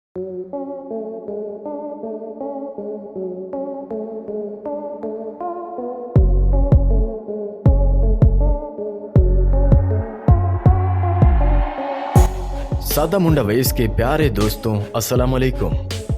सादा मुंडा वैस के प्यारे दोस्तों, अस्सलाम वालेकुम।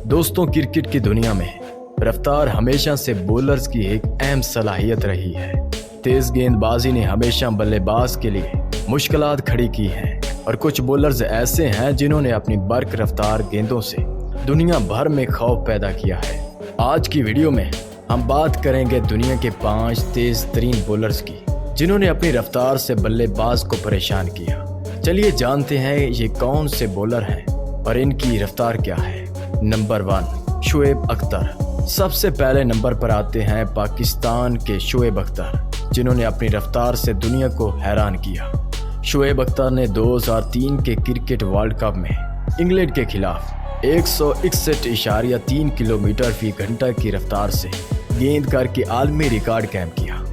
दोस्तों, क्रिकेट की दुनिया में रफ्तार हमेशा से बॉलर्स की एक अहम सलाहियत रही है। तेज गेंदबाजी ने हमेशा बल्लेबाज के लिए मुश्किलात खड़ी की हैं और कुछ बॉलर्स ऐसे हैं जिन्होंने अपनी बर्क रफ्तार गेंदों से दुनिया भर में खौफ पैदा किया है। आज की वीडियो में हम बात करेंगे दुनिया के 5 तेज तरीन बॉलर्स की जिन्होंने अपनी रफ्तार से बल्लेबाज को परेशान किया। चलिए जानते हैं ये कौन से बॉलर हैं और इनकी रफ्तार क्या है। नंबर 1, शोएब अख्तर। सबसे पहले नंबर पर आते हैं पाकिस्तान के शोएब अख्तर, जिन्होंने अपनी रफ्तार से दुनिया को हैरान किया। शोएब अख्तर ने 2003 के क्रिकेट वर्ल्ड कप में इंग्लैंड के खिलाफ 161.3 किलोमीटर फी घंटा की रफ्तार से गेंद करके आलमी रिकॉर्ड कायम किया।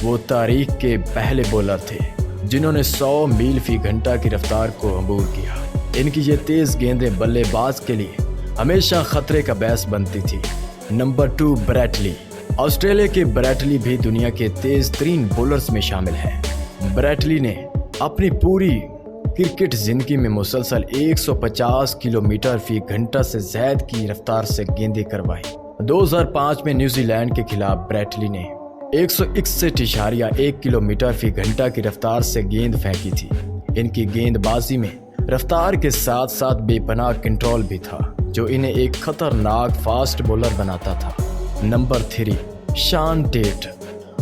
वो तारीख के पहले बॉलर थे जिन्होंने 100 मील फी घंटा की रफ्तार को अबूर किया। इनकी ये तेज गेंदें बल्लेबाज के लिए हमेशा खतरे का बायस बनती थी। नंबर 2, ब्रैट ली। ऑस्ट्रेलिया के ब्रैट ली भी दुनिया के तेज तरीन बॉलर्स में शामिल हैं। ब्रैट ली ने अपनी पूरी क्रिकेट जिंदगी में मुसलसल 150 किलोमीटर फी घंटा से ज्यादा की रफ्तार से गेंदें करवाई। 2005 में न्यूजीलैंड के खिलाफ ब्रैट ली ने 161.1 किलोमीटर फी घंटा की रफ्तार से गेंद फेंकी थी। इनकी गेंदबाजी में रफ्तार के साथ साथ बेपनाह कंट्रोल भी था, जो इन्हें एक खतरनाक फास्ट बॉलर बनाता था। Number 3, Shaun Tait.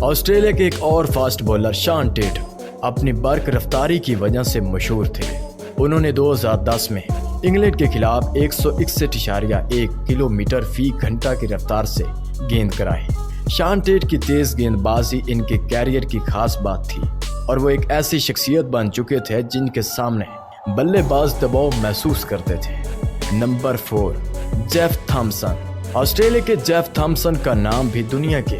ऑस्ट्रेलिया के एक और फास्ट बॉलर शॉन टेट अपनी बर्क रफ्तारी की वजह से मशहूर थे। उन्होंने 2010 में इंग्लैंड के खिलाफ 161.1 किलोमीटर फी घंटा की रफ्तार से गेंद कराई। शॉन टेट की तेज गेंदबाजी इनके कैरियर की खास बात थी और वो एक ऐसी शख्सियत बन चुके थे जिनके सामने बल्लेबाज दबाव महसूस करते थे। Number 4, Jeff Thompson. ऑस्ट्रेलिया के जेफ थॉम्सन का नाम भी दुनिया के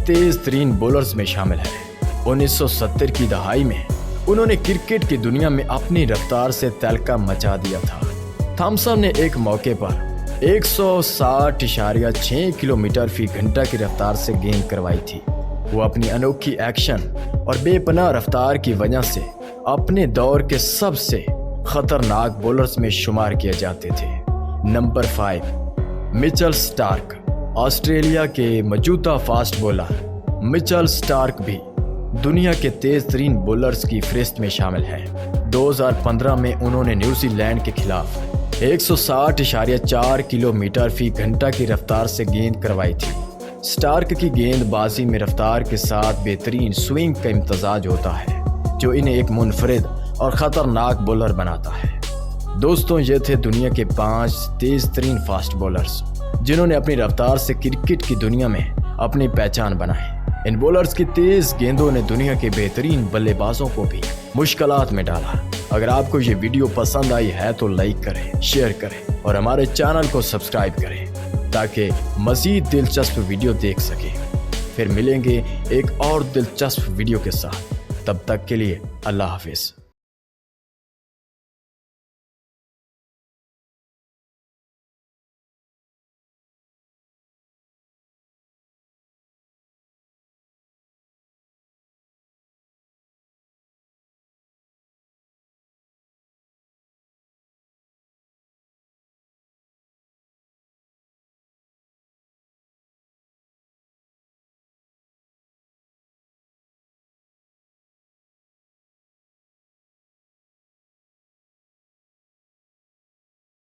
तेज तरीन बॉलर्स में शामिल है। 1970 की दहाई में उन्होंने क्रिकेट की दुनिया में अपनी रफ्तार से तहलका मचा दिया था। थॉम्सन ने एक मौके पर 160.6 किलोमीटर फी घंटा की रफ्तार से गेंद करवाई थी। वो अपनी अनोखी एक्शन और बेपनाह रफ्तार की वजह से अपने दौर के सबसे खतरनाक बॉलर्स में शुमार किए जाते थे। Number 5, Mitchell Starc. ऑस्ट्रेलिया के मौजूदा फास्ट बॉलर मिचेल स्टार्क भी दुनिया के तेज तरीन बॉलर्स की फहरिस्त में शामिल है। 2015 में उन्होंने न्यूजीलैंड के खिलाफ 160.4 किलोमीटर फी घंटा की रफ्तार से गेंद करवाई थी। स्टार्क की गेंदबाजी में रफ्तार के साथ बेहतरीन स्विंग का इम्तजाज होता है, जो इन्हें एक मुनफरिद और ख़तरनाक बॉलर बनाता है। दोस्तों, ये थे दुनिया के 5 तेज तरीन फास्ट बॉलर्स जिन्होंने अपनी रफ्तार से क्रिकेट की दुनिया में अपनी पहचान बनाई। इन बॉलर्स की तेज गेंदों ने दुनिया के बेहतरीन बल्लेबाजों को भी मुश्किलात में डाला। अगर आपको ये वीडियो पसंद आई है तो लाइक करें, शेयर करें और हमारे चैनल को सब्सक्राइब करें ताकि मज़ीद दिलचस्प वीडियो देख सकें। फिर मिलेंगे एक और दिलचस्प वीडियो के साथ। तब तक के लिए अल्लाह हाफिज़।